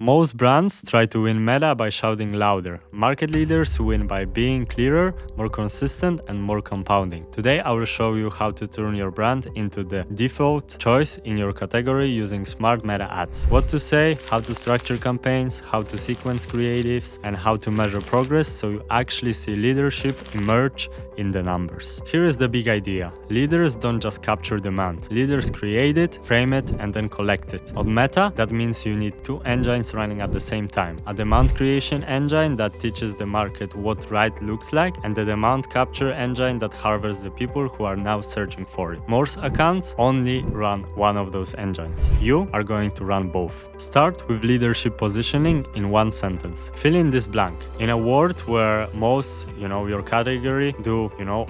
Most brands try to win meta by shouting louder. Market leaders win by being clearer, more consistent, and more compounding. Today, I will show you how to turn your brand into the default choice in your category using smart meta ads. What to say, how to structure campaigns, how to sequence creatives, and how to measure progress so you actually see leadership emerge in the numbers. Here is the big idea. Leaders don't just capture demand. Leaders create it, frame it, and then collect it. On Meta, that means you need two engines running at the same time. A demand creation engine that teaches the market what right looks like, and the demand capture engine that harvests the people who are now searching for it. Most accounts only run one of those engines. You are going to run both. Start with leadership positioning in one sentence. Fill in this blank. In a world where most, your category do,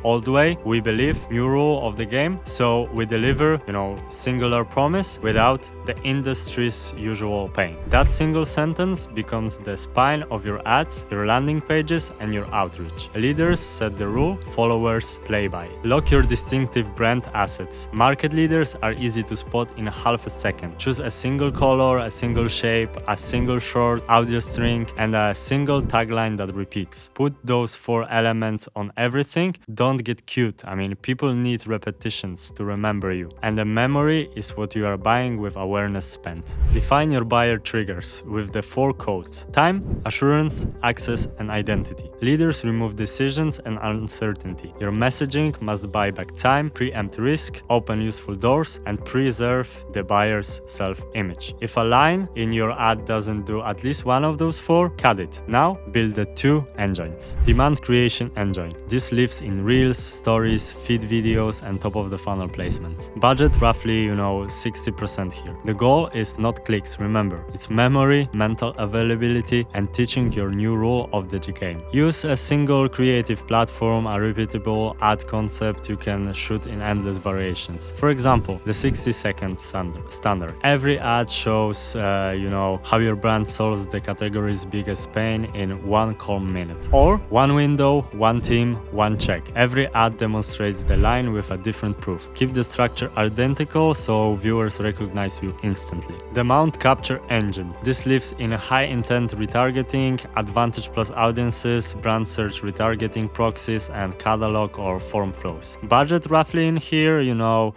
old way, we believe new rule of the game. So we deliver, singular promise without the industry's usual pain. That single sentence becomes the spine of your ads, your landing pages, and your outreach. Leaders set the rule, followers play by it. Lock your distinctive brand assets. Market leaders are easy to spot in half a second. Choose a single color, a single shape, a single short audio string, and a single tagline that repeats. Put those 4 elements on everything. Don't get cute. People need repetitions to remember you. And the memory is what you are buying with awareness spent. Define your buyer triggers with the 4 codes: time, assurance, access, and identity. Leaders remove decisions and uncertainty. Your messaging must buy back time, preempt risk, open useful doors, and preserve the buyer's self-image. If a line in your ad doesn't do at least one of those 4, cut it. Now, build the 2 engines. Demand creation engine. This lives in reels, stories, feed videos, and top-of-the-funnel placements. Budget roughly, 60% here. The goal is not clicks, remember. It's memory, mental availability, and teaching your new rule of the game. Use a single creative platform, a repeatable ad concept you can shoot in endless variations. For example, the 60-second standard. Every ad shows, how your brand solves the category's biggest pain in 1 calm minute. Or 1 window, 1 team, 1 check. Every ad demonstrates the line with a different proof. Keep the structure identical so viewers recognize you instantly. Demand capture engine. This lives in a high-intent retargeting, Advantage Plus audiences, brand search retargeting proxies, and catalog or form flows. Budget roughly in here,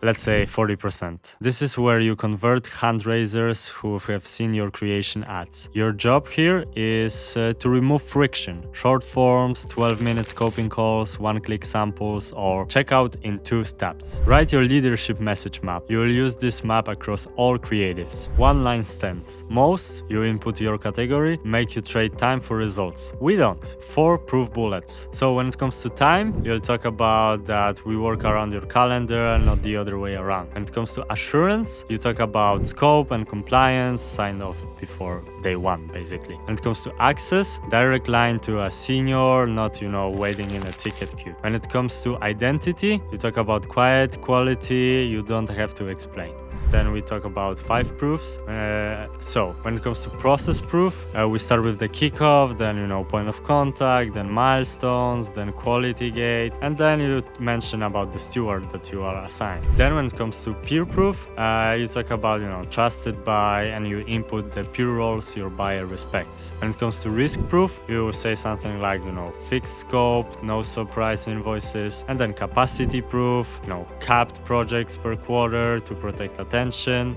let's say 40%. This is where you convert hand raisers who have seen your creation ads. Your job here is to remove friction. Short forms, 12-minute scoping calls, 1-click samples, or checkout in 2 steps. Write your leadership message map. You will use this map across all creatives. 1-line stance. Most, you input your category, make you trade time for results. We don't. 4 proof bullets. So when it comes to time, you'll talk about that we work around your calendar and not the other way around. When it comes to assurance, you talk about scope and compliance signed off before day 1, basically. When it comes to access, direct line to a senior, not, waiting in a ticket queue. When it comes to identity, you talk about quiet, quality, you don't have to explain. Then we talk about 5 proofs. So when it comes to process proof, we start with the kickoff, then point of contact, then milestones, then quality gate, and then you mention about the steward that you are assigned. Then when it comes to peer proof, you talk about trusted by, and you input the peer roles your buyer respects. When it comes to risk proof, you say something like fixed scope, no surprise invoices, and then capacity proof, capped projects per quarter to protect attention.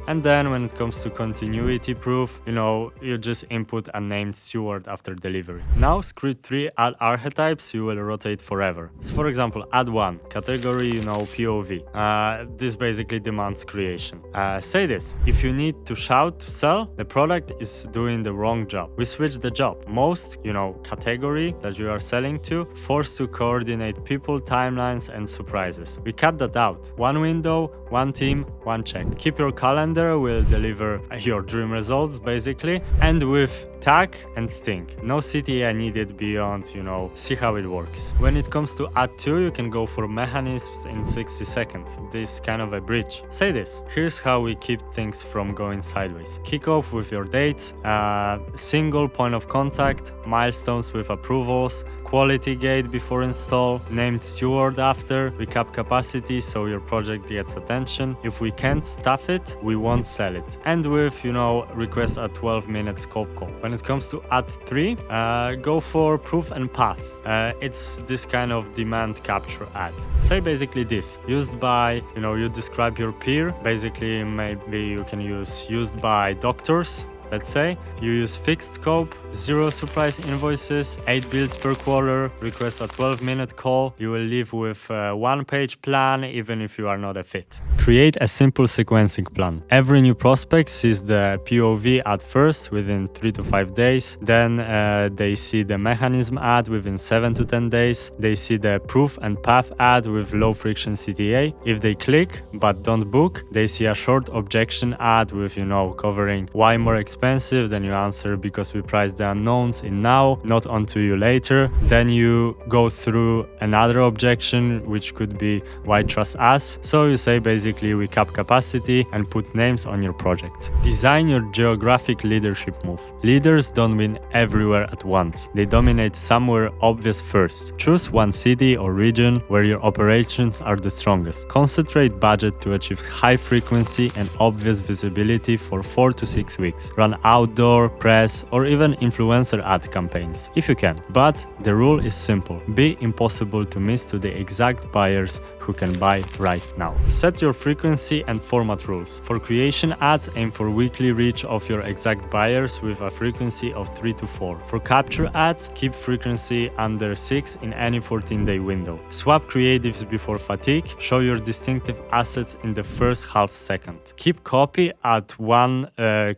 And then when it comes to continuity proof, you just input a named steward after delivery. Now script 3 ad archetypes you will rotate forever. So for example, ad 1, category, POV. This basically demands creation. Say this: if you need to shout to sell, the product is doing the wrong job. We switch the job. Most, category that you are selling to, forced to coordinate people, timelines, and surprises. We cut that out. 1 window, 1 team, 1 check. Keep your calendar will deliver your dream results, basically. And with tag and sting. No CTA needed beyond, see how it works. When it comes to add to, you can go for mechanisms in 60 seconds. This is kind of a bridge. Say this. Here's how we keep things from going sideways. Kick off with your dates, single point of contact, milestones with approvals, quality gate before install, named steward after, we cap capacity so your project gets attention. If we can't staff it, we won't sell it. And with, request a 12-minute scope call. When it comes to add 3, go for proof and path. It's this kind of demand capture ad. Say basically this, used by, you describe your peer. Basically, maybe you can use used by doctors. Let's say you use fixed scope, 0 surprise invoices, 8 builds per quarter, request a 12-minute call. You will leave with a 1-page plan even if you are not a fit. Create a simple sequencing plan. Every new prospect sees the POV ad first within 3 to 5 days. Then they see the mechanism ad within 7 to 10 days. They see the proof and path ad with low friction CTA. If they click but don't book, they see a short objection ad with, covering why more expensive. Then you answer because we price the unknowns in now, not onto you later. Then you go through another objection, which could be why trust us. So you say basically we cap capacity and put names on your project. Design your geographic leadership move. Leaders don't win everywhere at once. They dominate somewhere obvious first. Choose one city or region where your operations are the strongest. Concentrate budget to achieve high frequency and obvious visibility for 4 to 6 weeks. Run outdoor, press, or even influencer ad campaigns, if you can. But the rule is simple. Be impossible to miss to the exact buyers who can buy right now. Set your frequency and format rules. For creation ads, aim for weekly reach of your exact buyers with a frequency of 3 to 4. For capture ads, keep frequency under 6 in any 14-day window. Swap creatives before fatigue. Show your distinctive assets in the first half second. Keep copy at one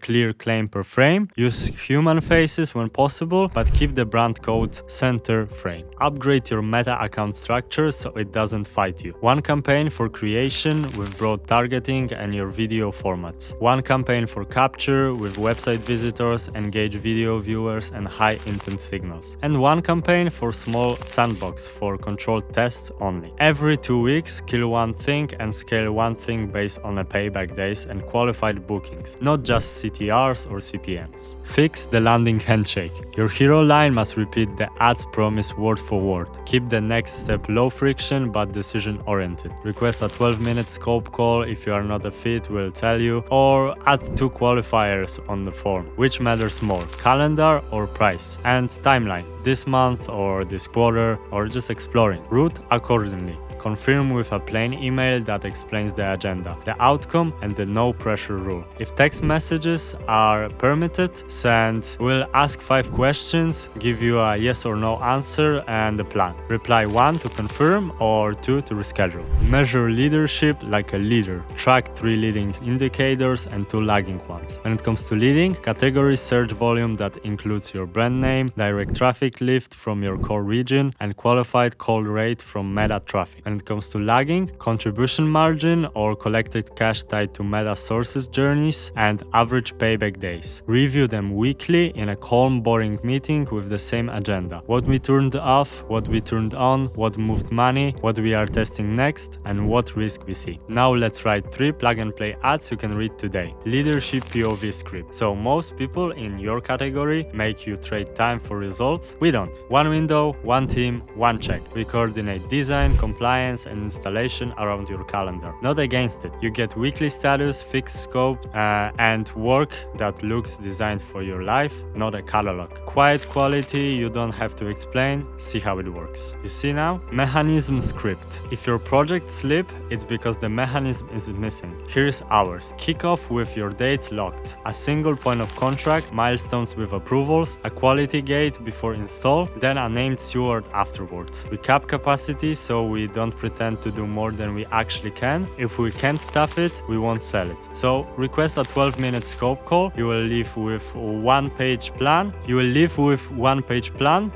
clear claim per frame. Use human faces when possible, but keep the brand code center frame. Upgrade your meta account structure so it doesn't fight you. One campaign for creation with broad targeting and your video formats. One campaign for capture with website visitors, engage video viewers, and high intent signals. And one campaign for small sandbox for controlled tests only. Every 2 weeks, kill one thing and scale one thing based on a payback days and qualified bookings, not just CTRs or CPMs. Fix the landing handshake. Your hero line must repeat the ad's promise word for word. Keep the next step low friction but decision oriented. Request a 12-minute scope call if you are not a fit, we'll tell you, or add 2 qualifiers on the form. Which matters more, calendar or price? And timeline, this month or this quarter, or just exploring. Route accordingly. Confirm with a plain email that explains the agenda, the outcome, and the no pressure rule. If text messages are permitted, send "We'll ask 5 questions, give you a yes or no answer and a plan." Reply 1 to confirm or 2 to reschedule. Measure leadership like a leader. Track 3 leading indicators and 2 lagging ones. When it comes to leading, category search volume that includes your brand name, direct traffic lift from your core region, and qualified call rate from meta traffic. When it comes to lagging, contribution margin or collected cash tied to meta sources journeys and average payback days. Review them weekly in a calm, boring meeting with the same agenda. What we turned off, what we turned on, what moved money, what we are testing next, and what risk we see. Now let's write 3 plug-and-play ads you can read today. Leadership POV script. So most people in your category make you trade time for results. We don't. One window, one team, one check. We coordinate design, compliance, and installation around your calendar. Not against it. You get weekly status, fixed scope, and work that looks designed for your life, not a catalog. Quiet quality, you don't have to explain. See how it works. You see now? Mechanism script. If your project slip, it's because the mechanism is missing. Here's ours. Kick off with your dates locked. A single point of contract, milestones with approvals, a quality gate before install, then a named steward afterwards. We cap capacity so we don't don't pretend to do more than we actually can. If we can't staff it, we won't sell it. So request a 12-minute scope call. You will leave with one-page plan.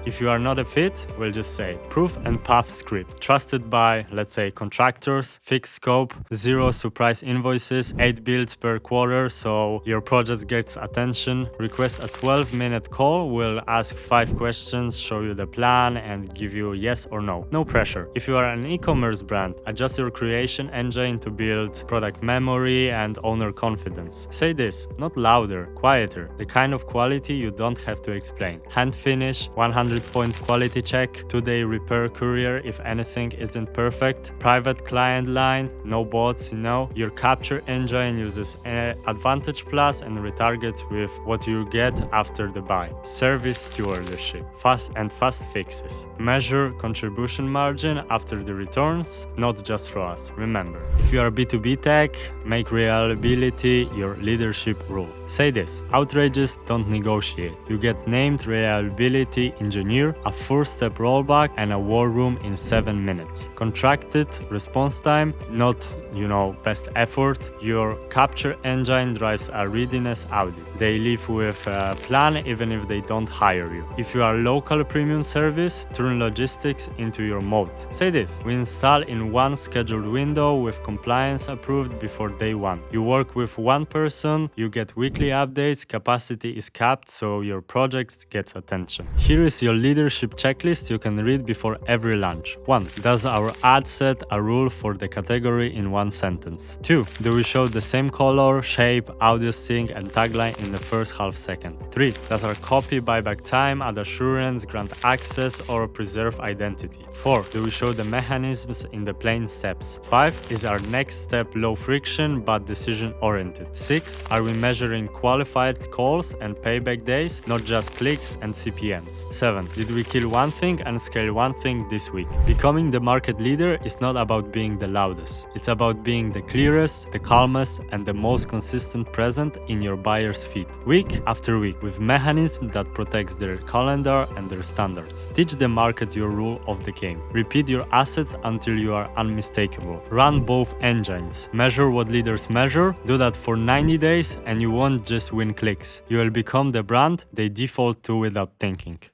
If you are not a fit, we'll just say proof and path script. Trusted by, let's say, contractors, fixed scope, 0 surprise invoices, 8 builds per quarter, so your project gets attention. Request a 12-minute call. We'll ask 5 questions, show you the plan, and give you yes or no. No pressure. If you are an e-commerce brand, adjust your creation engine to build product memory and owner confidence. Say this, not louder, quieter, the kind of quality you don't have to explain. Hand finish, 100-point quality check, 2-day repair courier if anything isn't perfect, private client line, no bots, Your capture engine uses Advantage Plus and retargets with what you get after the buy. Service stewardship, fast fixes. Measure contribution margin after the returns, not just ROAS. Remember, if you are B2B tech, make reliability your leadership rule. Say this, outrageous, don't negotiate. You get named reliability engineer, a 4-step rollback, and a war room in 7 minutes. Contracted response time, not, best effort. Your capture engine drives a readiness audit. They live with a plan even if they don't hire you. If you are local premium service, turn logistics into your moat. Say this, we install in one scheduled window with compliance approved before day 1. You work with one person, you get weekly updates, capacity is capped, so your project gets attention. Here is your leadership checklist you can read before every lunch. 1. Does our ad set a rule for the category in one sentence? 2. Do we show the same color, shape, audio sync, and tagline in the first half second? 3. Does our copy buy back time, add assurance, grant access, or preserve identity? 4. Do we show the mechanisms in the plain steps? 5. Is our next step low friction but decision oriented? 6. Are we measuring qualified calls and payback days, not just clicks and CPMs? 7. Did we kill one thing and scale one thing this week? Becoming the market leader is not about being the loudest. It's about being the clearest, the calmest, and the most consistent present in your buyer's feed, week after week, with mechanism that protects their calendar and their standards. Teach the market your rule of the game. Repeat your assets until you are unmistakable. Run both engines. Measure what leaders measure. Do that for 90 days and you won't just win clicks. You will become the brand they default to without thinking.